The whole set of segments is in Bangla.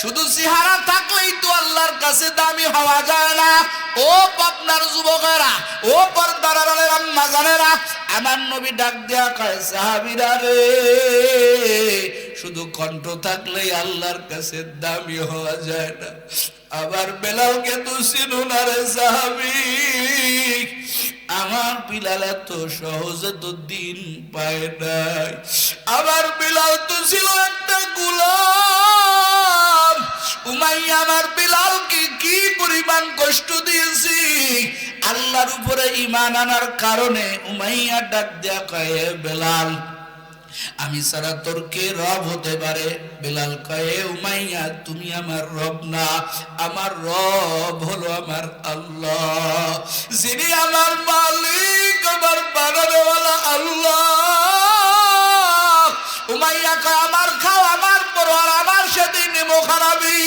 শুধু চেহারা থাকলেই তো আল্লাহর কাছে দামি হওয়া যায় না। ও পাবনার যুবকেরা, ও পর্দার আড়ালের আম্মা জানেরা, আমার নবী ডাক দেয়া কয় সাহাবীরা রে, শুধু কণ্ঠ থাকলেই আল্লাহর কাছে দামি হওয়া যায় না। আবার বেলালকে তো চিনো না রে সাহাবী, আমার বিলাল এত সহজে তো দিন পায় নাই। আমার বিলাল তো ছিল একটা গোলাম। উমাইয়া আমার বিলালকে কি পরিমাণ কষ্ট দিয়েছি। আল্লাহর উপরে ঈমান আনার কারণে উমাইয়া ডাক দেয়া কয় বেলাল, আমি ছাড়া তোর কে রব হতে পারে? বেলাল কয়ে উমাইয়া তুমি আমার রব না, আমার রব হলো আমার আল্লাহ, যিনি আমার মালিক, আমার বানানোওয়ালা আল্লাহ। উমাইয়া কয় আমার খাও, আমার পর আমার সেদিন মুখারাবি।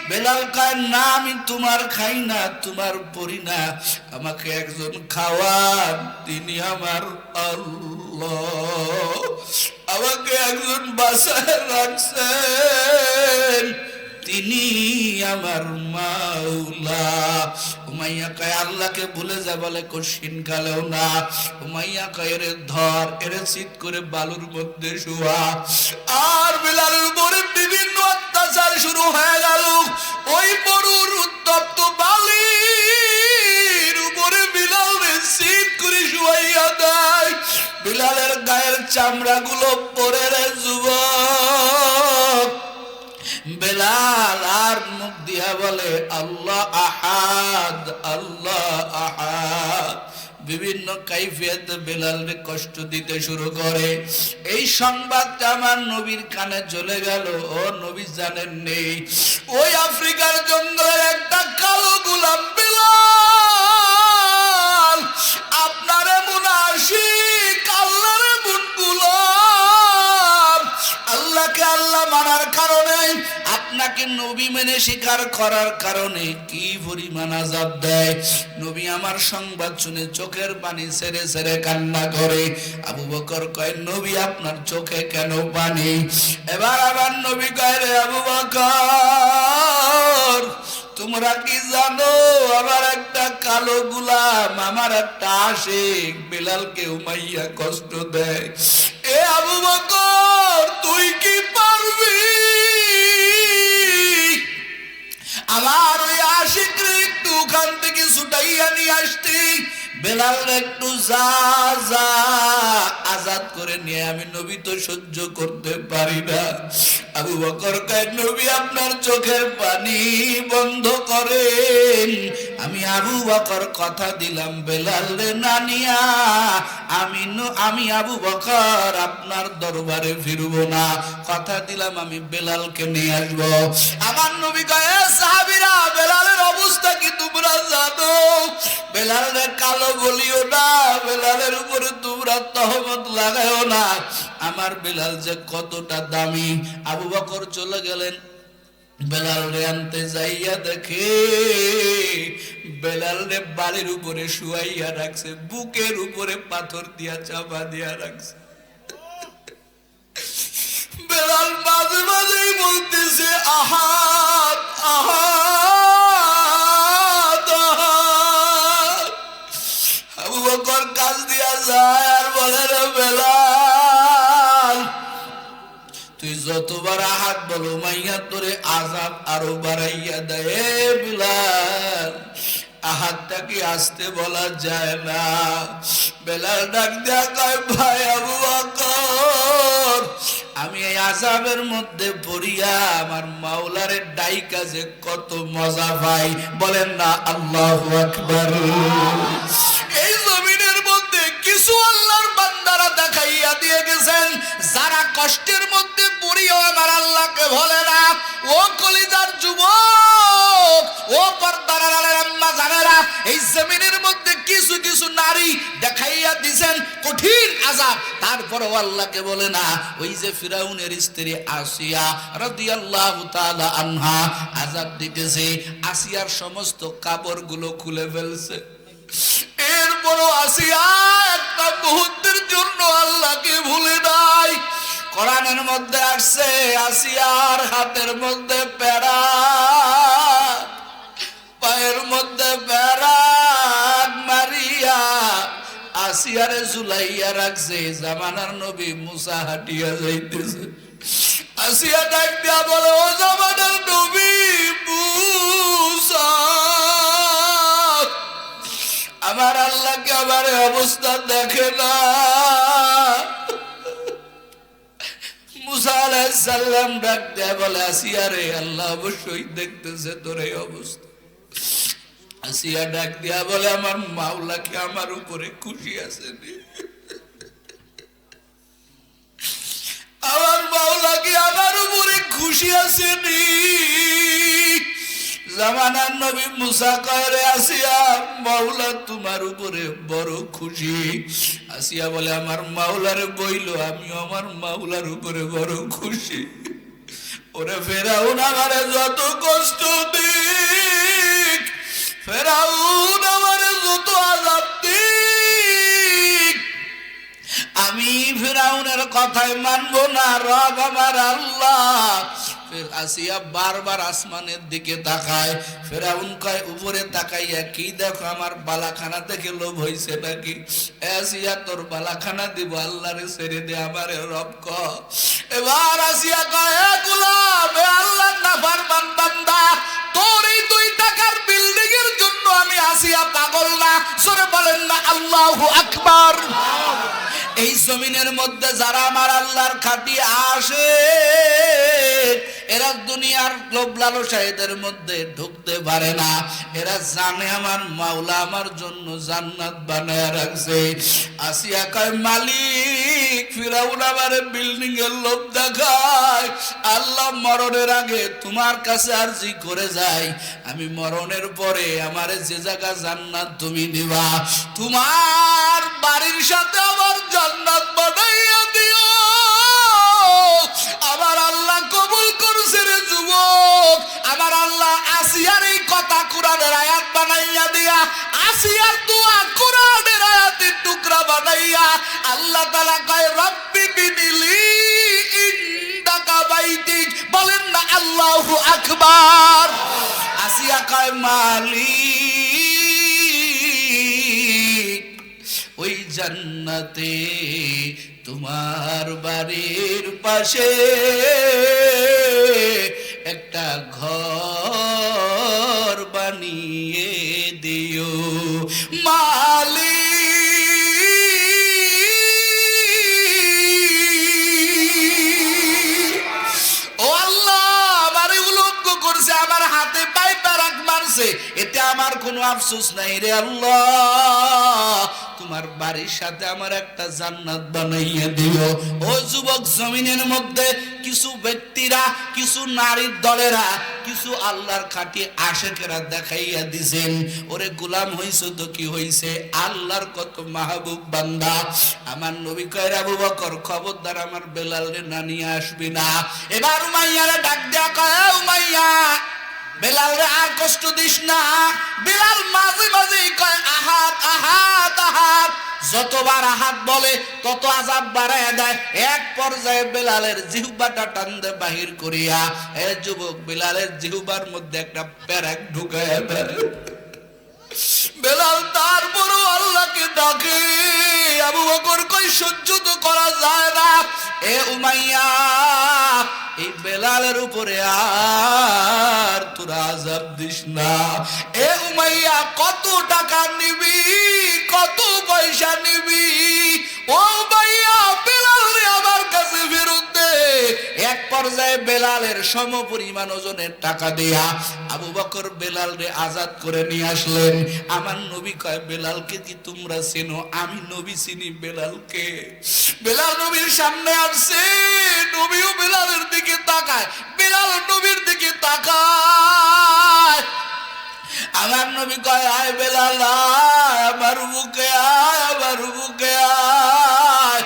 বেলাল কয় না, আমি তোমার খাই না, তোমার পড়ি না, আমাকে একজন খাওয়ান, তিনি আমার আল্লাহ, আমাকে একজন বাসায় রাখছেন, তিনি আমার মাওলা। উমাইয়া কয় আল্লাহকে ভুলে যা বলে কশিন কালেও না। উমাইয়া কয় এরে ধর, এরে চিৎ করে বালুর মধ্যে শোয়া। আর বিলালের উপরে বিভিন্ন অত্যাচার শুরু হয়ে গেল। ওই বড়ুর উত্তপ্ত বালির উপরে বিলালের চিৎ করে শুয়াইয়া দেয়। বিলালের গায়ের চামড়া গুলো পরে রে যুবক। বেলাল আর মুখ দিয়া বলে আল্লাহ আহাদ, আল্লাহ আহাদ। বিভিন্ন কাইফিয়তে বেলালকে কষ্ট দিতে শুরু করে। এই সংবাদটা আমার নবীর কানে চলে গেল। ও নবী জানেন নেই, ওই আফ্রিকার জঙ্গলের একটা কালো গোলাম বেলাল আপনার এমন আশিক, আল্লাহর এমন গোলাম, আল্লাহকে আল্লাহ মানার কারণে, আপনাকে নবী মেনে স্বীকার করার কারণে কি পরিমাণ আযাব দেয়। নবী আমার সংবাদ শুনে চোখের পানি ছেড়ে ছেড়ে কান্না করে। আবু বকর কয় নবী আপনার চোখে কেন পানি? এবার আবার নবী কয় রে আবু বকর, তোমরা কি জানো আমার একটা কালো গোলাম, আমার একটা আশিক বেলালকে উমাইয়া কষ্ট দেয়। এ আবু বকর, তুই কি পারবি আমার ওই আশিকরে একটু ওখান থেকে ছুটাইয়া নিয়ে আসতে? বেলাল একটু যা যা আজাদ করে নিয়ে, আমি নবী তো সহ্য করতে পারি না। আবু বকর কয় নবী আপনার চোখের পানি বন্ধ করেন। আমি আবু বকর কথা দিলাম বেলাল রে না নিয়া আমি আবু বকর আপনার দরবারে ফিরবো না, কথা দিলাম আমি বেলালকে নিয়ে আসবো। আমার নবী কয় সাহাবীরা, বেলালের অবস্থা কি তোমরা জানো? বেলালের কালো বলিও না, বেলালের উপরে তোমরা তহমত লাগাও না। আমার বেলাল যে কতটা দামি। আবু বকর চলে গেলেন, বেলাল রে আনতে যাইয়া দেখে বেলাল রে বাড়ির উপরে শুয়াইয়া রাখছে, বুকের উপরে পাথর দিয়া চাপা দিয়া রাখছে। বেলাল মাঝে মাঝেই বলতেছে আহাদ আহাদ আহাদ। আবু বকর কাজ দিয়া যায় আর বলে রে বেলাল, তুই যতবার আহাদ বলো মাইয়া তোরে আযাব আরো বাড়াইয়া দেয়। বেলাল, আহাদটা কি আসতে বলা যায় না? বেলাল ডাক দেয়া কয় ভাই আবু বকর, আমি এই আযাবের মধ্যে পড়িয়া আমার মাওলারে ডাইকা যে কত মজা পাই, বলেন না আল্লাহু আকবার। এই জমিনের মধ্যে কিছু আল্লাহর বান্দারা দেখাইয়া দিয়ে গেছেন, যারা কষ্টের মধ্যে পড়িয়া আমার আল্লাহকে ভোলে না। ও কলিজার যুবক, ও পর্দার আড়ালের আম্মা জানেরা, এই জমিনের মধ্যে কিছু কিছু নারী দেখাইয়া দিছেন কঠিন আযাব, তারপরও আল্লাহকে বলে না। ওই যে ফিরাউনের স্ত্রী আসিয়া রাদিয়াল্লাহু তাআলা আনহা আযাব দিতেছে, আসিয়ার সমস্ত কাপড়গুলো খুলে ফেলছে। এরপরও আসিয়া একটা মুহূর্তের জন্য আল্লাহকে ভুলে নাই। কোরআনের মধ্যে আসছে আসিয়ার হাতের মধ্যে প্যারা, পায়ের মধ্যে প্যারা মারিয়া আসিয়ারে ঝুলাইয়া রাখছে। জামানার নবী মুসা হাঁটিয়া যাইতেছে, আসিয়া ডাক দিয়া বলে, ও জামানার নবী মুসা, আমার আল্লাহকে আমার অবস্থা দেখে না। মুসা আলাইহিস সালাম ডাক দিয়া বলে, আসিয়া রে, আল্লাহ অবশ্যই দেখতেছে তোর এই অবস্থা। আসিয়া ডাক দিয়া বলে, আমার মাওলা কি আমার উপরে খুশি আছেন? আমার মাওলা কি আমার উপরে খুশি আছেনি? জামানার নবী মুসা কয়, রে আসিয়া, মাওলা তোমার উপরে বড় খুশি। আসিয়া বলে, আমার মাওলারে বইল, আমিও আমার মাওলার উপরে বড় খুশি। ওরে ফেরাউন আমারে যত কষ্ট দিক, ফেরাউন আমারে যত আযাব দিক, আমি ফেরাউনের কথাই মানবো না। রব আমার আল্লাহ। আসিয়া বারবার আসমানের দিকে তাকায়। ফেরাউন কয়, উপরে তাকাইয়া কি দেখো? আমার বালাখানা দেখে লোভ হইছে নাকি? আসিয়া তোর বালাখানা দিব, আল্লাহরে ছেড়ে দে, আমারে রব কর। এবার আসিয়া কয়, এ গোলাম, এ আল্লাহর নাফরমান বান্দা, তোর এই 2 টাকার বিল্ডিং এর জন্য আমি আসিয়া পাগল না। সরে বলেন না আল্লাহু আকবার। এই জমিনের মধ্যে যারা আমার আল্লাহর খাঁটি আসে, এরা দুনিয়ার লোভ লালসা এদের মধ্যে ঢুকতে পারে না। এরা জানে আমার মাওলা আমার জন্য জান্নাত বানায় রাখছে। আসিয়া কয়, মালিক, ফিরাউন আমারে বিল্ডিং এর লোভ দেখায়। আল্লাহ, মরণের আগে তোমার কাছে আরজি করে যাই, আমি মরণের পরে আমারে যে জায়গা জান্নাত তুমি দিবা, তোমার বাড়ির সাথে আমার জান্নাত বানাইয়া দিও। আমার আল্লাহ কবুল করছে রে যুবক। আমার আল্লাহ আসিয়ার এই কথা কোরআনের আয়াত বানাইয়া দিয়া, আসিয়ার দোয়া কোরআনের আয়াতের টুকরা বানাইয়া আল্লাহ তাআলা কয়, রব্বি বিনিলি ইনদাকা বাইতিক। বলেন না আল্লাহু আকবার। আসিয়া কয়, মালিক, ওই জান্নাতে তোমার বাড়ির পাশে একটা ঘর বানিয়ে দিও মালিক। ও আল্লাহ, আমার উলঙ্গ করছে, আমার হাতে পায়ে প্যারাক মারছে, এতে আমার কোনো আফসোস নাই রে আল্লাহ। তোমার বাড়ির সাথে আমার একটা জান্নাত বানাইয়া দিও। ও যুবক, জমিনের মধ্যে কিছু ব্যক্তিরা, কিছু নারীর দলেরা, কিছু আল্লাহর খাঁটি আশেকেরা দেখাইয়া দিছেন, ওরে গোলাম হইছো তো কি হইছে, আল্লাহর কত মাহবুব বান্দা। আমার নবী কয়, আবু বকর, খবরদার আমার বেলাল রে না নিয়ে আসবি না। এবার উমাইয়ারে ডাক দেয়া কয়, উমাইয়া, বেলাল রে আর কষ্ট দিস না। বেলাল মাঝে মাঝে কয়, আহাত আহাত আহাত। যতবার আহাত বলে তত আযাব বাড়ায়া দেয়। এক পর্যায়ে বেলালের জিহ্বাটা টানতে বাহির করিয়া, এ যুবক, বেলালের জিহ্বার মধ্যে একটা প্যারাক ঢুকায়া দেয়। বেলাল তারপরও আল্লাহকে ডাকে। আবু বকর কই, সহ্য তো করা যায় না। এ উমাইয়া, এই বেলালের উপরে আর তোরা আযাব দিস না। এ উমাইয়া, কত টাকা নিবি, কত পয়সা নিবি? ও উমাইয়া, বেলাল রে আমার কাছে ফেরত দে। এক পর্যায়ে বেলালের সমপরিমাণ ওজনের টাকা দেয়া আবু বকর বেলাল রে আজাদ করে নিয়ে আসলেন। আমার নবী কয়, বেলালকে কি তোমরা চেনো? আমি নবী চিনি বেলালকে। বেলাল নবীর সামনে আসছে, নবীও বেলালের দিকে তাকায়, বেলাল নবীর দিকে তাকায়। আমার নবী কয়, আয় বেলাল, আমার বুকে আয়, আমার বুকে আয়।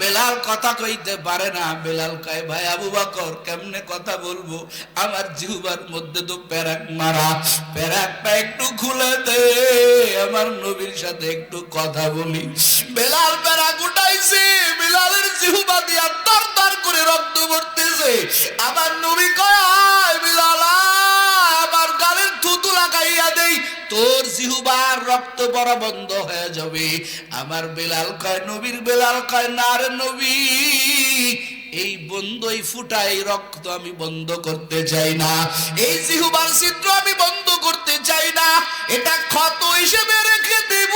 বেলাল কথা কইতে পারে না। বেলাল কয়, ভাই আবু বকর, কেমনে কথা বলবো, আমার জিহ্বার মধ্যে তো প্যারাক মারা, প্যারাকটা একটু খুলে দে, আমার নবীর সাথে একটু কথা বলি। বেলাল প্যারাক উঠাইছে, বেলালের জিহ্বা দিয়া তর তর করে পড়তেছে। আমার নবী কয় বিলাল আমার গালের থুতু লাগাইয়া দেই, তোর জিহ্বার রক্ত পড়া বন্ধ হয়ে যাবে। আমার বেলাল কয় নবীর বেলাল কয় না রে নবী, এই বন্ধই ফুটাই রক্ত আমি বন্ধ করতে চাই না, এই জিহ্বার ছিদ্র আমি বন্ধ করতে চাই না, এটা ক্ষত হিসেবে রেখে দেব।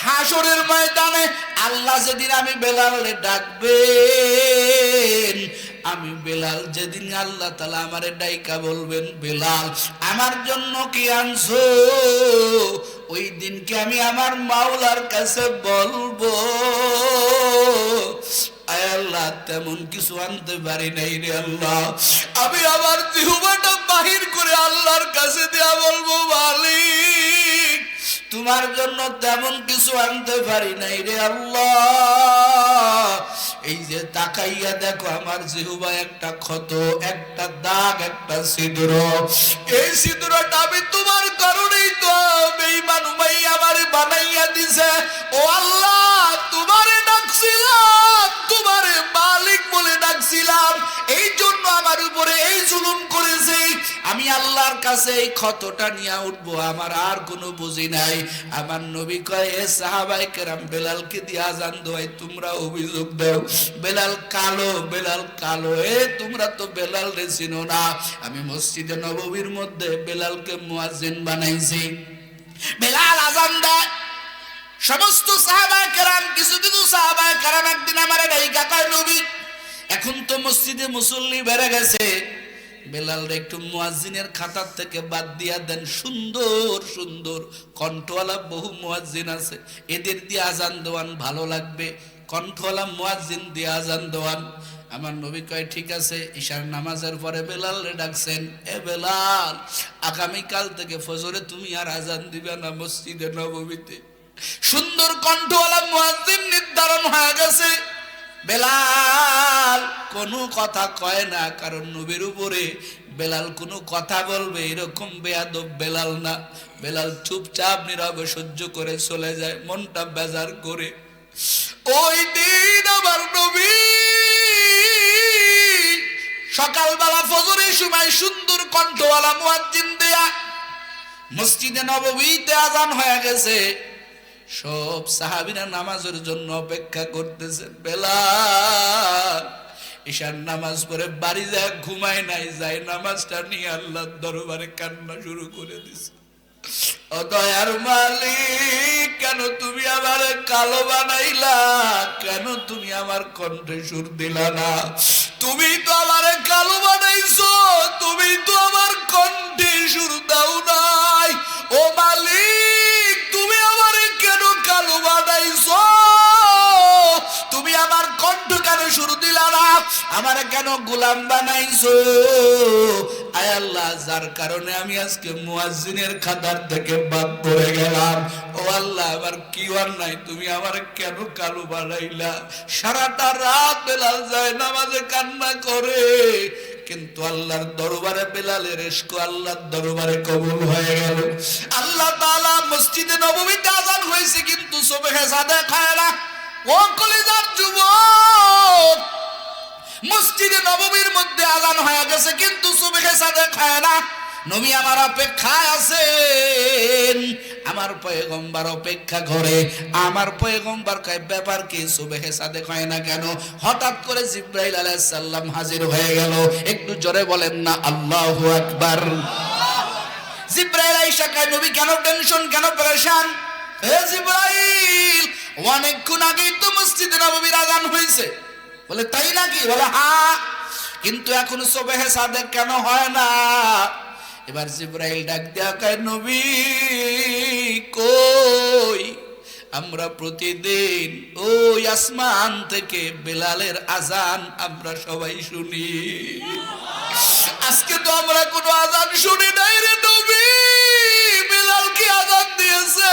হাসরের ময়দানে আল্লাহ যেদিন আমি বেলালে ডাকবেন, আমি বেলাল যেদিন আল্লাহ তাআলা আমারে ডাইকা বলবেন বেলাল আমার জন্য কি আনছো, ওই দিনকে আমি আমার মাওলার কাছে বলবো আয় আল্লাহ তেমন কিছু আনতে পারি নাই রে আল্লাহ, আমি আমার জিহ্বাটা বাহির করে আল্লাহর কাছে দিয়া বলবো মালিক তোমার জন্য তেমন কিছু আনতে পারি নাই রে আল্লাহ। এই যে তাকাইয়া দেখো আমার জিহ্বা একটা ক্ষত, একটা দাগ, একটা ছিদ্র, এই ছিদ্রটা আমি তোমার কারণেই তো বেঈমান উমাইয়া আমারে বানাইয়া দিছে। ও আল্লাহ তোমারে ডাকছিলাম, তোমারে মালিক বলে ডাকছিলাম, এই জন্য আমার উপরে এই জুলুম করেছে, আমি আল্লাহর কাছে এই ক্ষতটা নিয়ে উঠবো, আমার আর কোনো বুঝি নাই। আমার নবী কয় এ সাহাবায়ে কেরাম বেলালকে দিয়ে আজান দেওয়াই তোমরা অভিযোগ দাও বেলাল কালো, বেলাল কালো, এ তোমরা তো বেলাল রে চিনো না, আমি মসজিদে নববীর মধ্যে বেলালকে মুয়াজ্জিন বানাইছি। বেলাল আজান দেয়, সমস্ত সাহাবায়ে কেরাম, কিছু কিছু সাহাবায়ে কেরাম একদিন আমারে ডাইকা কয় নবী এখন তো মসজিদে মুসল্লি বেড়ে গেছে, বেলাল রে একটু মুয়াজ্জিনের খাতার থেকে বাদ দিয়া দেন, সুন্দর সুন্দর কণ্ঠওয়ালা বহু মুয়াজ্জিন আছে, এদের দিয়ে আজান দেওয়ান ভালো লাগবে, কণ্ঠওয়ালা মুয়াজ্জিন দিয়ে আজান দেওয়ান। আমার নবী কয় ঠিক আছে। ইশার নামাজের পরে বেলাল রে ডাকছেন, এ বেলাল আগামীকাল থেকে ফজরে তুমি আর আজান দিবে না মসজিদে নববীতে। সুন্দর কণ্ঠওয়ালা মুয়াজ্জিন নির্ধারণ হয়ে গেছে। বেলাল কোনো কথা কয় না, কারণ নবীর উপরে বেলাল কোনো কথা বলবে এরকম বেয়াদব বেলাল না। বেলাল চুপচাপ নীরবে সহ্য করে চলে যায়, মনটা বেজার করে। ওই দিন আমার নবী সকালবেলা ফজরের সময় সুন্দর কণ্ঠওয়ালা মুয়াজ্জিন দেয়া মসজিদে নববীতে আজান হয়ে গেছে, সব সাহাবীরা নামাজের জন্য অপেক্ষা করতেছে। বেলাল ঈশার নামাজ পড়ে বাড়ি যায়, ঘুমায় নাই, যায় নামাজটা নিয়ে আল্লাহর দরবারে কান্না শুরু করে দিছে। ও দয়ার মালিক কেন তুমি আমার কালো বানাইলা, কেন তুমি আমার কণ্ঠে সুর দিলা না, তুমি তো আমার কালো বানাইছো, তুমি তো আমার কণ্ঠে সুর দাও নাই। ও মালিক তুমি আমার কেন কালো বানাইছো, তুমি আমার কণ্ঠ কেন সুর দিলা না, আমার কেন গোলাম বানাইছো। আয় আল্লাহ যার কারণে আমি আজকে মুয়াজ্জিনের খাতার থেকে বাদ পড়ে গেলাম, ও আল্লাহ আমার কি অন্যায়, তুমি আমার কেন কালো বানাইলা। সারাটা রাত বেলাল যায় নামাজে কান্না করে, কিন্তু আল্লাহর দরবারে বেলালের ইশক আল্লাহর দরবারে কবুল হয়ে গেল। আল্লাহ তাআলা মসজিদে নববীতে আযান হয়েছে কিন্তু সুবহে সাদেক হয় না। ও কলিজার যুবক, মসজিদে নববীর মধ্যে আযান হয়ে গেছে কিন্তু সুবহে সাদেক হয় না। নবী আমার অপেক্ষায় আছেন, আমার পয়গম্বর অপেক্ষা করে। আমার পয়গম্বর কয় ব্যাপার কি, সুবহে সাদেক হয় না কেন? হঠাৎ করে জিবরাইল আলাইহিস সালাম হাজির হয়ে গেল। একটু জোরে বলেন না আল্লাহু আকবার। জিবরাইল আয়েশা কয় নবী কেন টেনশন, কেন পেরেশান? হে জিবরাইল অনেকক্ষণ আগেই তো মসজিদে নববীর আযান হয়েছে। বলে তাই নাকি? বলে হ্যাঁ, কিন্তু এখন সুবহে সাদেক কেন হয় না? এবার জিবরাইল ডাক দেয়া কয় নবী কই, আমরা প্রতিদিন ওই আসমান থেকে বেলালের আজান আমরা সবাই শুনি, আজকে তো আমরা কোনো আজান শুনি নাই রে নবী, বেলাল কি আজান দিয়েছে?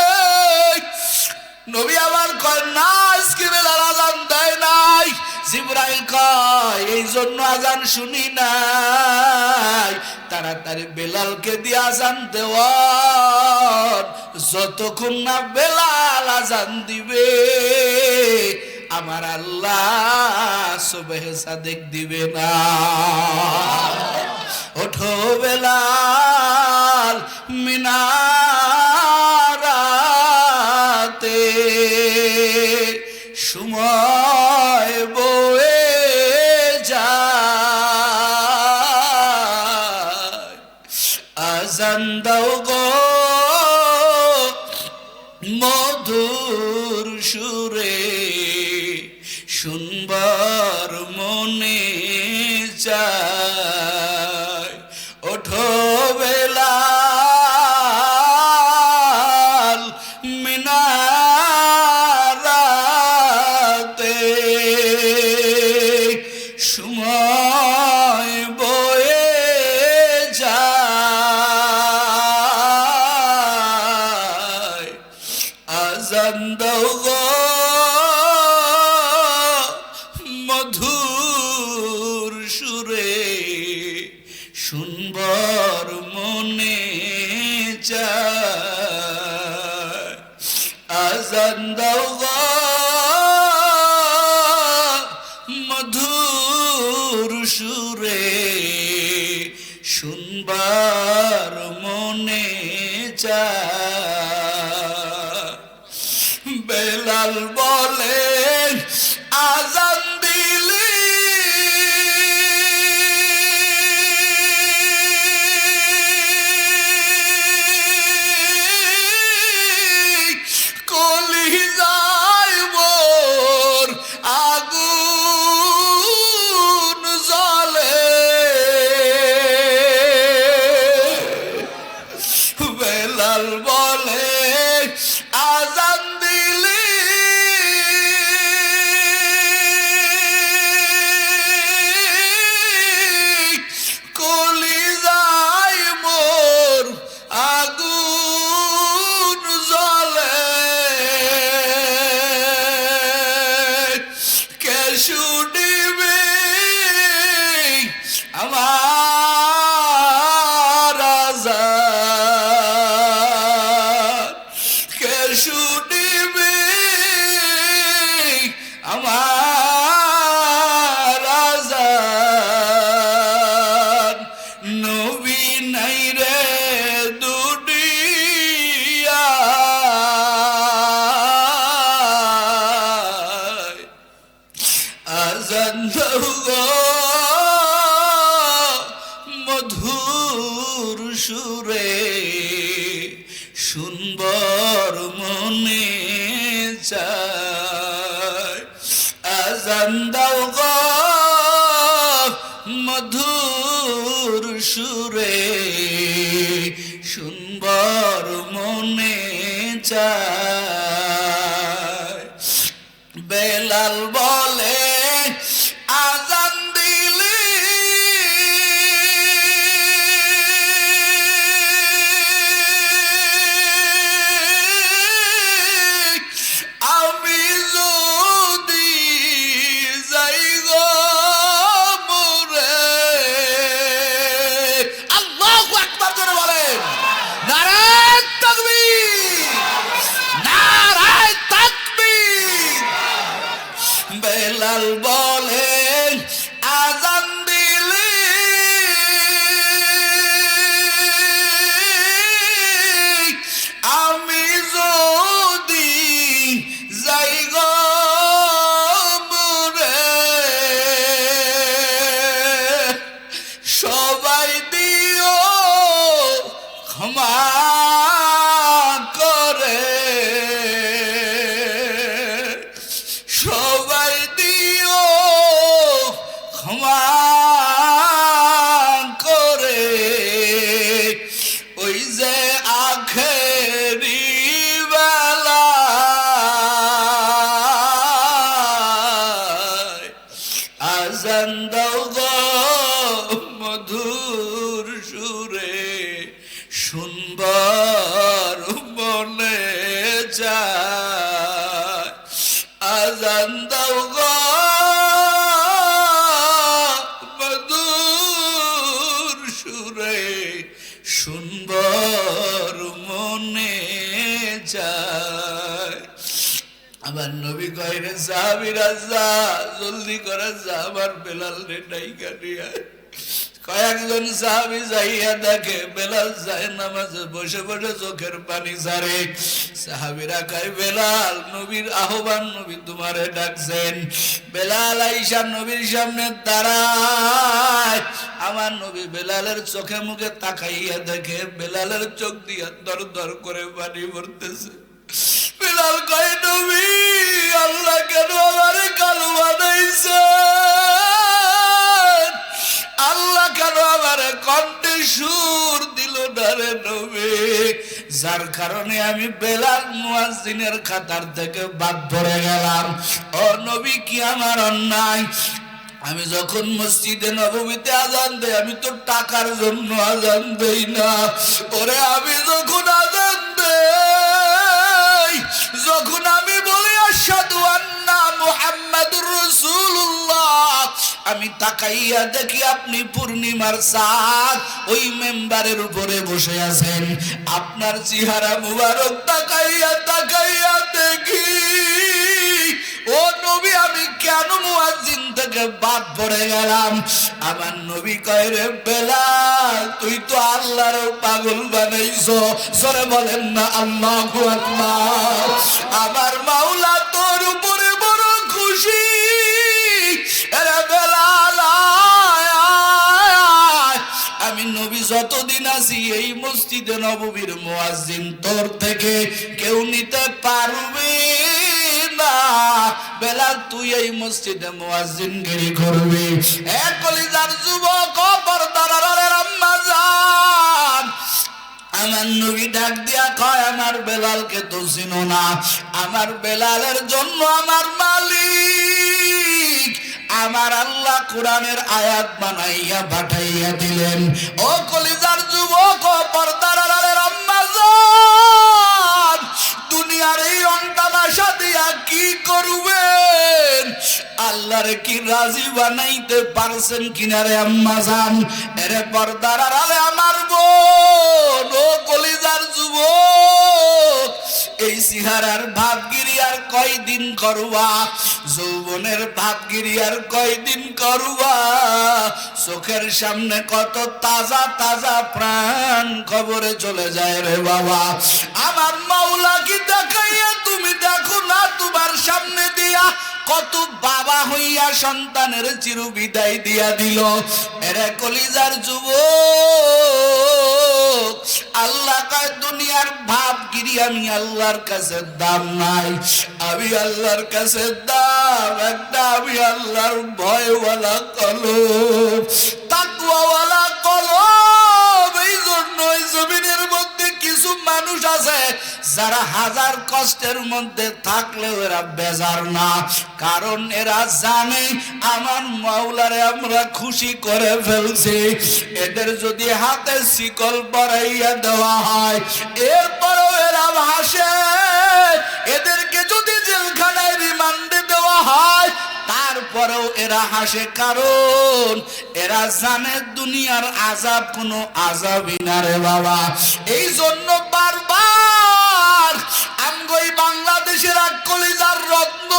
নবী আবার কয় না, আজকে বেলাল আজান দেয় নাই। জিবরাইল কয় এই জন্য আজান শুনি নাই, তাড়াতাড়ি বেলালকে দিয়ে আজান দেওয়ার, যতক্ষণ না বেলাল আজান দিবে আমার আল্লাহ সুবহে সাদেক দিবে না। ওঠো বেলাল মিনারাতে, সময় বয়ে যায়, আজান দাও গো মধুর সুরে, শুনবার মনে চায়। ওঠো বেলাল মিনারাতে, সময় বয়ে যায়, আজান দাও গো মধুর সুরে, শুনবার মনে চায়। আজান দাও গো মধুর সুরে, শুনবার মনে চায়। বেলাল বলে আজান দিলি কলিজায় মোর আগুন জ্বলে, বেলাল বলে আজান দিলি কলিজায় মোর আগুন জ্বলে, কে শুনিবে আমার আজান, কে শুনিবে আমার আজান। নবী নাই রে দুনিয়ায়, আজান দাও গো মধুর সুরে, শুনবার মনে চায়। আজান দাও গো মধুর সুরে, শুনবার মনে চায়। বেলাল বলে আজান দিলি আমি যদি যাই গো মরে। আল্লাহু আকবার জোরে বলেন, নারায়ে তাকবীর, নারায়ে তাকবীর। বেলাল আমার নবী কয় রে সাহাবীরা যা জলদি করে যা আমার বেলাল রে ডাইকা নিয়ে আয়। কয়েকজন সাহাবী যাইয়া দেখে বেলাল যায় নামাজে বসে বসে চোখের পানি ঝারে। সাহাবীরা কয় বেলাল নবীর আহ্বান, নবী তোমারে ডাকছেন। বেলাল আইসা নবীর সামনে দাঁড়ায়। আমার নবী বেলালের চোখে মুখে তাকাইয়া দেখে বেলালের চোখ দিয়া দর দর করে পানি পড়তেছে। বেলাল কয় নবী আল্লাহ কেন আমারে কালো বানাইছে? আল্লাহ কেন আমারে কণ্ঠে সুর দিল না রে নবী? যার কারণে আমি বেলাল মুয়াজ্জিনের খাতার থেকে বাদ পড়ে গেলাম। ও নবী কি আমার অন্যায়? আমি যখন মসজিদে নববীতে আজান দেই আমি তো টাকার জন্য আজান দেই না। ওরে আমি যখন আজান দেই, যখন আমি বলি আশহাদু আন্না মুহাম্মাদুর রাসূলুল্লাহ, আমি তাকাইয়া দেখি আপনি পূর্ণিমার চাঁদ ওই মেম্বারের উপরে বসে আছেন। আপনার চেহারা মুবারক তাকাইয়া তাকাইয়া দেখি ও নবী আমি কেন মুয়াজ্জিন থেকে বাদ পড়ে গেলাম? আমার নবী কয় রে বেলাল তুই তো আল্লাহর পাগল বানাইছো। জোরে বলেন না আল্লাহু আকবার। আমার মাওলা তোর উপরে বড় খুশি। রে বেলাল আমি নবী যতদিন আছি এই মসজিদে নববীর মুয়াজ্জিন তোর থেকে কেউ নিতে পারবে না। বেলাল তুই এই মসজিদে মুয়াজ্জিনগিরি করবি। এক কলিজার যুবক ও পর্দার আড়ালের আম্মা জান, আমার নবী ডাক দিয়া কয় আমার বেলালকে তো চিনো না? আমার বেলালের জন্য আমার মালিক আমার আল্লাহ কোরআনের আয়াত বানাইয়া পাঠাইয়া দিলেন। ও কলিজার যুবক ও পর্দার আড়ালের আম্মা জান, দুনিয়ার এই রংতামাশা দিয়া কি করবেন? আল্লাহরে কি রাজি বানাইতে পারছেন কিনা রে আম্মা জান? এরে পর্দার আড়ালে আমার বোন ও কলিজার যুবক, এই সিহারার ভাবগিরি আর কয়দিন করবা? যৌবনের ভাবগিরি আর কয়দিন করবা? চোখের সামনে কত তাজা তাজা প্রাণ খবরে চলে যায় রে বাবা। আমার মাওলা কি দেখাইয়া তুমি দেখো না? তোমার সামনে দিয়া কত বাবা হইয়া সন্তানের চির বিদায় দিয়া দিল। এরে কলিজার যুবক, আল্লাহ কয় দুনিয়ার ভাবগিরি আমি আল্লাহর কাছে দাম নাই। আমি আল্লাহর কাছে দাম একটা, আমি আল্লাহর ভয়ওয়ালা কলব, তাকওয়াওয়ালা কলব। এই জন্য এই জমিনের মধ্যে কিছু মানুষ আছে যারা হাজার কষ্টের মধ্যে থাকলেও এরা বেজার না, কারণ এরা জানে আমার মাওলারে আমরা খুশি করে ফেলছি। এদের যদি হাতে শিকল পরাইয়া দেওয়া হয় এরপরও এরা হাসে। এদেরকে যদি জেলখানায় রিমান্ডে দেওয়া হয় তারপরেও এরা হাসে, কারণ এরা জানে দুনিয়ার আযাব কোনো আযাবই না রে বাবা। এই জন্য বারবার আমগোই বাংলাদেশের এক কলিজার রত্ন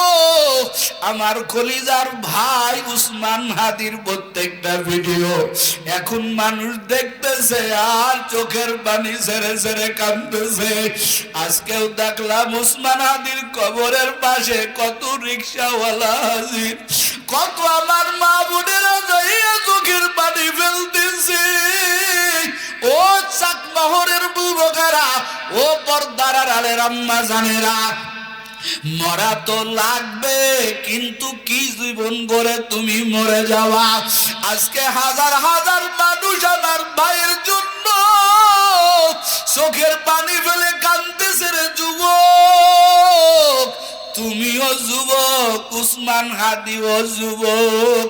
আমার কলিজার ভাই উসমান হাদির প্রত্যেকটা ভিডিও এখন মানুষ দেখতেছে আর চোখের পানি ছেড়ে ছেড়ে কাঁদতেছে। আজকেও দেখলাম উসমান হাদির কবরের পাশে কত রিকশাওয়ালা হাজির, কত আমার মা বোনেরা যাইয়া চোখের পানি ফেলতেছে। ও চাকমহরের বুবকারা, ও পর্দার আড়ালের আম্মা জানেরা, মরা তো লাগবে, কিন্তু কি জীবন গড়ে তুমি মরে যাওয়া। আজকে হাজার হাজার মানুষ আমার ভাইয়ের জন্য চোখের পানি ফেলে কাঁদতেছে রে যুবক। তুমিও যুবক, উসমান হাদিও যুবক।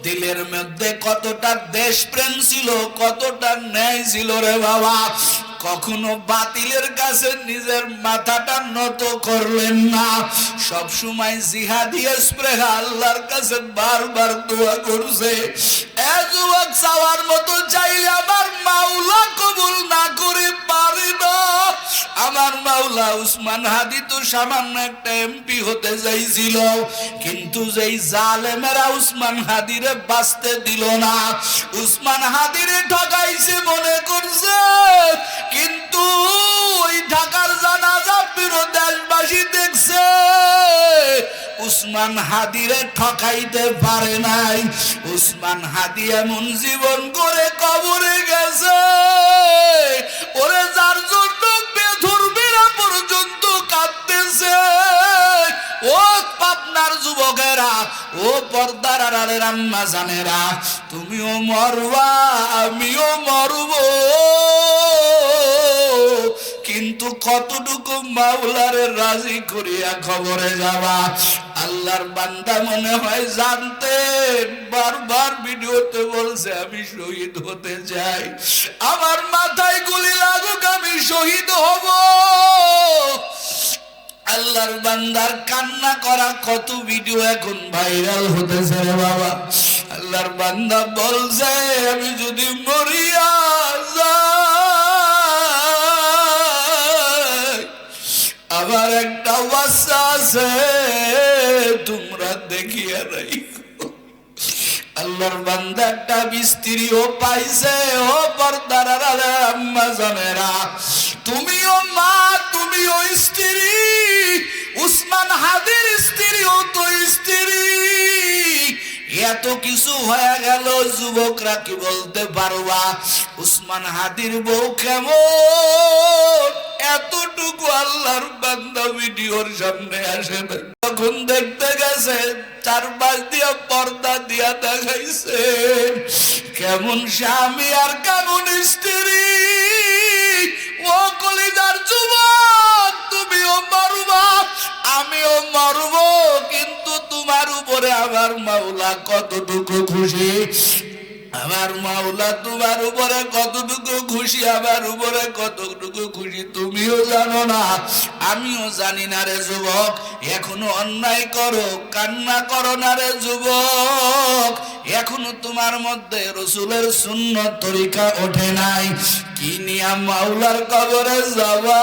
দিলের মধ্যে কতটা দেশপ্রেম ছিল, কতটা ন্যায় ছিল রে বাবা। কখনো বাতিলের কাছে নিজের মাথাটা নত করলেন না, সব সময় জিহাদি স্পৃহা আল্লাহর কাছে বারবার দোয়া করছে। এ যুবক, চাওয়ার মতো চাইলে আমার মাওলা কবুল না করে পারে না। আমার মাওলা উসমান হাদি তো সামান্য একটা এমপি হতে চাইছিল, কিন্তু যেই জালেমেরা উসমান হাদিরে বাঁচতে দিল না, উসমান হাদিরে ঠকাইছে মনে করছে, কিন্তু ওই ঢাকার জানাজা পুরো দেশবাসী দেখছে, উসমান হাদিরে ঠকাইতে পারে নাই। উসমান হাদি এমন জীবন করে কবরে গেছে, ওরে যার জন্য বেধর্মীরা পর্যন্ত কাঁদতেছে। ও পাবনার যুবকেরা, ও পর্দার আড়ালের আম্মা জানেরা, তুমিও মরবা আমিও মরব, কিন্তু কতটুকু মাওলারে রাজি করিয়া খবরে যাবা। আল্লাহর বান্দা মনে হয় জানতে, বারবার ভিডিওতে বলছে আমি শহীদ হতে চাই, আমার মাথায় গুলি লাগুক আমি শহীদ হব। আল্লাহর বান্দার কান্না করা কত ভিডিও এখন ভাইরাল হতেছে রে বাবা। আল্লাহর বান্দা বলছে আমি যদি মরিয়া যাই, আবার একটা বাচ্চা আছে তোমরা দেখিয়া নাই। আল্লাহর বান্দা একটা স্ত্রীও পাইছে। ও পর্দার আড়ালে আম্মা জানেরা, তুমিও মা তুমিও স্ত্রী, উসমান হাদির স্ত্রীও তো স্ত্রী। এত কিছু হয়ে গেল, যুবকরা কি বলতে পারবা উসমান হাদির বউ কেমন? এতটুকু আল্লাহর বান্দা ভিডিওর সামনে আসে না। তখন দেখতে গেছে চারপাশ দিয়া পর্দা দিয়া দেখাইছে কেমন স্বামী আর কেমন স্ত্রী। ও কলিজার যুবক, তুমিও মরবা আমিও মরব, কিন্তু তোমার উপরে আমার মাওলা কতটুকু খুশি, আমার মাওলা তোমার উপরে কতটুকু খুশি, আমার উপরে কতটুকু খুশি তুমিও জানো না, আমিও জানি না রে যুবক। এখনো অন্যায় করো, কান্না করো না রে যুবক, এখনো তোমার মধ্যে রসুলের সুন্নত তরিকা ওঠে নাই। কি নিয়া মাওলার কবরে যাবা?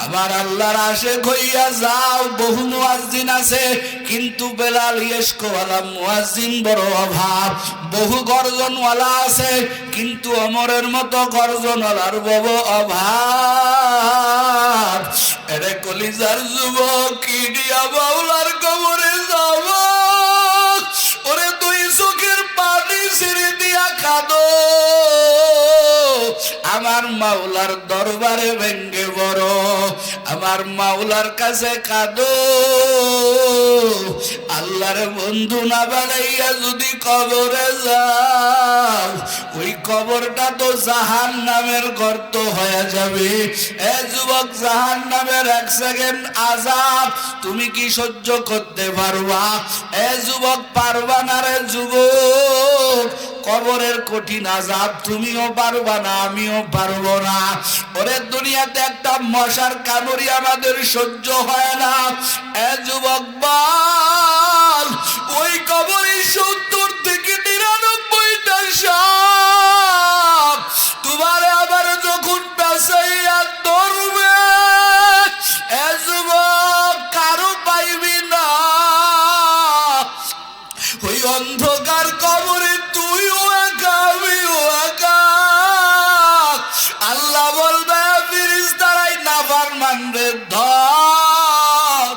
আমার আল্লাহর আশিক হইয়া যাও। বহু মুয়াজ্জিন আছে, কিন্তু বেলাল ইশকওয়ালা মুয়াজ্জিন বড় অভাব। বহু গর্জনওয়ালা আছে, কিন্তু ওমরের মতো গর্জনওয়ালার বড় অভাব। এরে কলিজার যুবক, কি দিয়া মাওলার কবরে যাবা? ওরে দুই চোখের পানি ছেড়ে দিয়া কাঁদো, আমার মাওলার দরবারে ভেঙ্গে বড়, আমার মাওলার কাছে কাঁদো। আল্লাহর বন্ধু না বানাইয়া যদি কবরে যাও, ওই কবরটা তো জাহান্নামের গর্ত হয়ে যাবে। এ যুবক, জাহান্নামের এক সেকেন্ড আযাব তুমি কি সহ্য করতে পারবা? এ যুবক, পারবা না রে যুবক। কবরের কঠিন আযাব তুমিও পারবা না, আমিও পারবো না। ওরে দুনিয়াতে একটা মশার কামড়ি আমাদের সহ্য হয় না। এ যুবক বল, ওই কবরে 70 থেকে 99টা সাপ তোমারে আবার যখন পেছাইয়া ধরবে, এ যুবক কারো পাইবি না। ওই অন্ধকার কবরে তুইও একা আমিও একা। আল্লাহ বলবে ফেরেশতারাই নাফরমান রে ধর।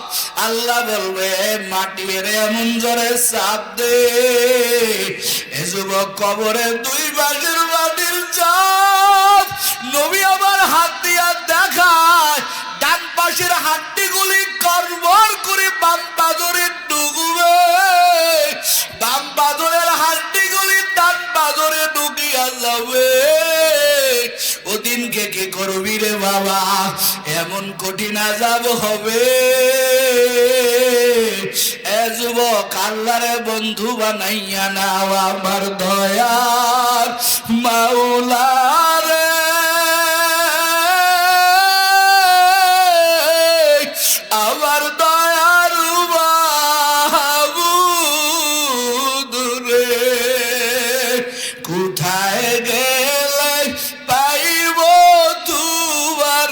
আল্লাহ বলবে মাটি রে এমন জোরে চাপ দে। এ যুবক, কবরে দুই পাশের মাটির চাপ। নবী আবার হাত দিয়া দেখায়, ডান পাশের হাড্ডিগুলি কড়বড় করে বাম পাজরে ঢুকবে, বাম পাজরের হাড্ডিগুলি ডান পাজরে ঢুকিয়া যাবে। ওদিনকে কি করবি রে বাবা? এমন কঠিন আযাব হবে। এ যুবক, আল্লাহরে বন্ধু বানাইয়া নাও আমার দয়ার মাওলা রে। আমার দয়ার মাবুদ রে, কোথায় গেলে পাইব তোমার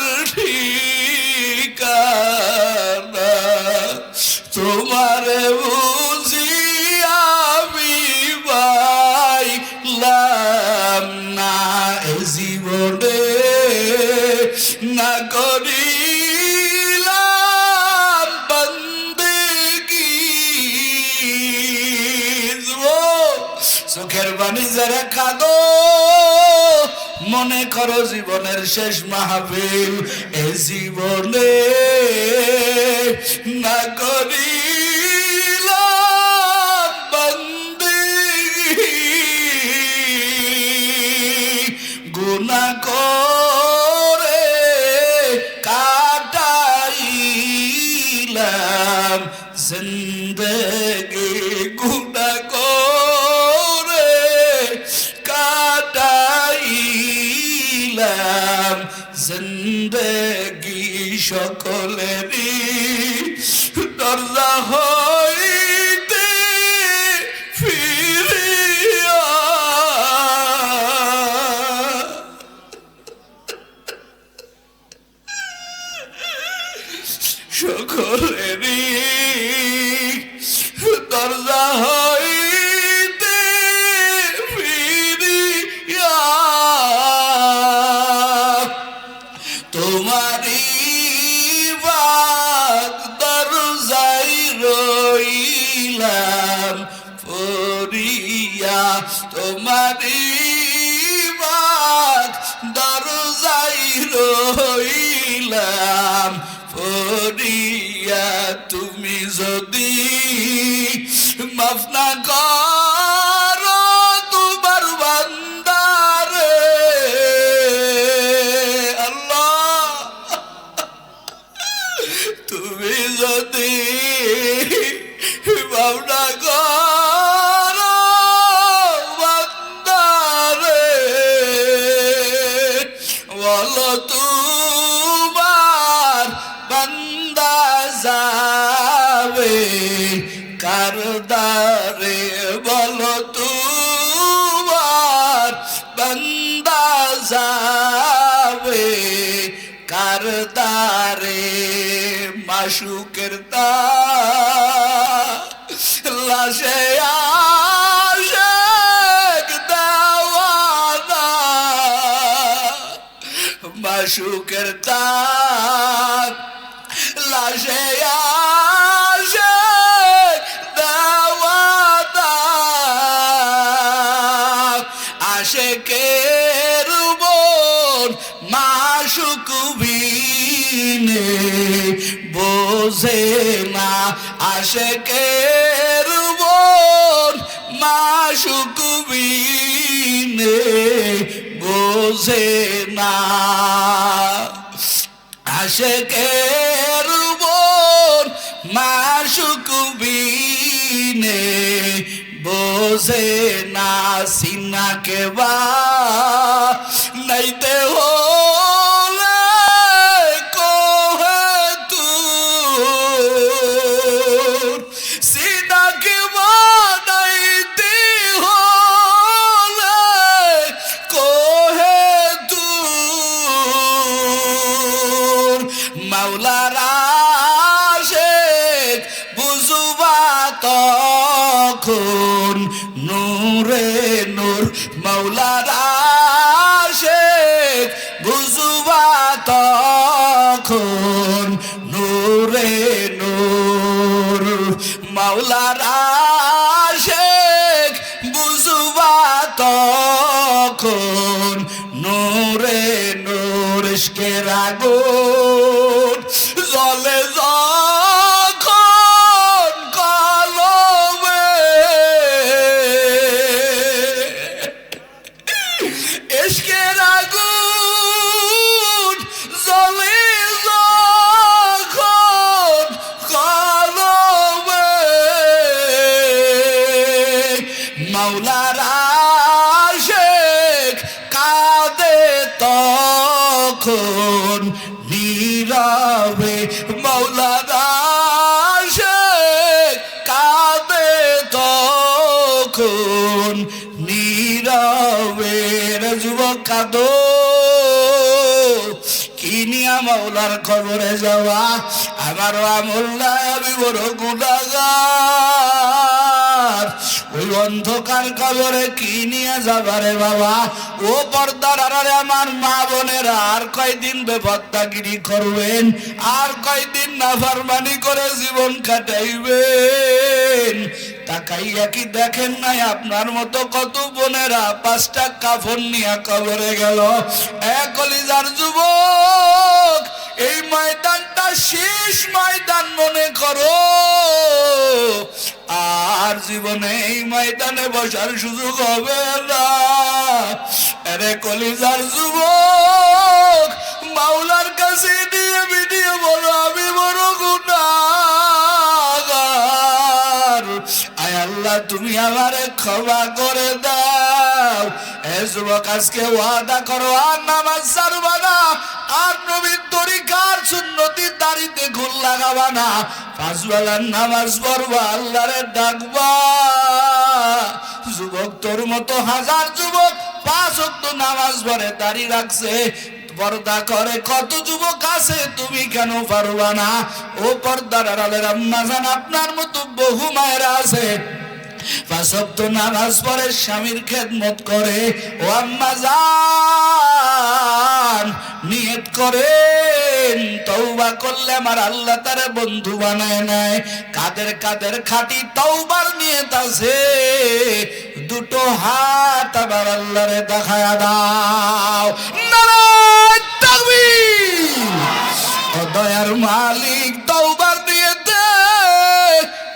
চোখের পানি যারা কাঁদো মনে করো জীবনের শেষ মাহফিল, এ জীবনে না করিলাম বন্দেগী, গুনাহ করে কাটাইলাম জিন্দেগি, গুনাহ করে কাটাইলাম জিন্দেগি। সকলেরই দরজা হইতে ফিরিয়া সকলেরই দরজা হইতে ফিরিয়া তোমারই বাগ দরজায় রইলাম পড়িয়া, তোমারই বাগ দরজায় রইলাম পড়িয়া। তুমি যদি মাফ না করো তোমার বান্দারে আল্লাহ, তুমি যদি মাফ না করো বান্দারে, বলো তোমার বান্দা যাবে কার দ্বারে, বলো তোমার বান্দা যাবে কার দ্বারে। মাশুকের লাশে আশেক দেওয়ানা, মাশুকের লাশে আশেক দেওয়ানা, আশেকের বোন মাশুক বিনে বোঝে না, আশেকের বোন মাশুক বিনে বোঝে না, আশেকের বোন মাশুক বিনে বোঝে না। সিনাকে বা নাইতে হলে কোহে তুর, সিনাকে বা নাইতে হলে কোহে তুর। মাওলার আশেক বুঝবা তখন নূরে নূর, মাওলার আশেক বুঝবা তখন নূরে নূর, মাওলার আশেক বুঝবা তখন নূরে নূর। ইশকের আগুন জ্বলে যখন কলবে, ইশকের আগুন জ্বলে যখন কলবে, মাওলার আশেক কাঁদে তখন নীরবে, মাওলার আশেক কাঁদে তখন নীরবে। যুবক কাঁদো কিনিয়া মাওলার খবরে যাওয়া, আমারও আমল নাই, আমি বড় গুনাহগার, ওই অন্ধকার কবরে কি নিয়ে যাবারে বাবা। ও পর্দার আড়ালে আমার মা বোনেরা আর কয়দিন বেপরদাগিরি করবেন, আর কয়দিন নাফরমানি করে জীবন কাটাইবেন। তাকাইয়া কি দেখেন নাই আপনার মতো কত বোনেরা 5টা কাফন নিয়ে কবরে গেল? কলিজার যুবক, এই ময়দানটা শেষ ময়দান মনে করো, আর জীবনে এই ময়দানে বসার সুযোগ হবে না। আরে কলিজার যুবক, মাওলার কাছে দিয়ে ভিডিও বলো, আমি বড় গুনাহগার, আয় আল্লাহ তুমি আমারে ক্ষমা করে দাও। এ যুবক, আজকে ওয়াদা করো আর নামাজ ছাড়বা না, আর নবীর তরিকার সুন্নতি দাড়িতে ঘুল লাগাবা না, 5 বেলার নামাজ পড়বা, আল্লাহরে ডাকবা। যুবক, তোর মতো হাজার যুবক 5 ওয়াক্ত নামাজ পড়ে, দাড়ি রাখছে, পর্দা করে, কত যুবক আছে, তুমি কেন পারবা না? ও পর্দার আড়ালের আম্মা জান, আপনার মতো বহু মায়েরা আছে 5 ওয়াক্ত নামাজ পড়ে, স্বামীর খেদমত করে। ও আম্মা জান, নিয়ত করেন, তওবা করলে আমার আল্লাহ তারে বন্ধু বানায় নেয়। কাদের কাদের খাঁটি তওবার নিয়ত আছে, দুটো হাত আবার আল্লাহরে দেখায়া দাও। নারায়ে তাকবীর! ও দয়ার মালিক, তওবার নিয়তে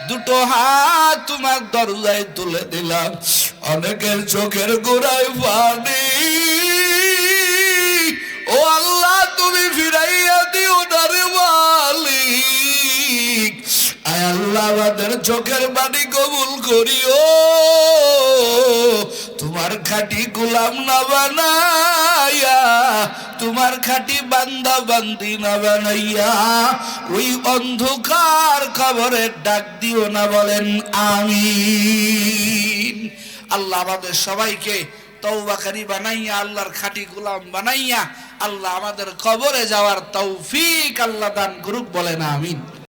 দুটো হাত তোমার দরজায় তুলে দিলাম। অনেকের চোখের গোড়ায় পানি, ও আল্লাহ তুমি ফিরাইয়া দিও না রে মালিক। আয় আল্লাহ, আমাদের চোখের পানি কবুল করিও, তোমার খাঁটি গোলাম না বানাইয়া, তোমার খাঁটি বান্দা বান্দি না বানাইয়া ওই অন্ধকার কবরের ডাক দিও না, বলেন আমিন। আল্লাহ আমাদের সবাইকে তওবাকারী বানাইয়া, আল্লাহর খাঁটি গোলাম বানাইয়া আল্লাহ আমাদের কবরে যাওয়ার তৌফিক আল্লাহ দান করুক, বলেন আমিন।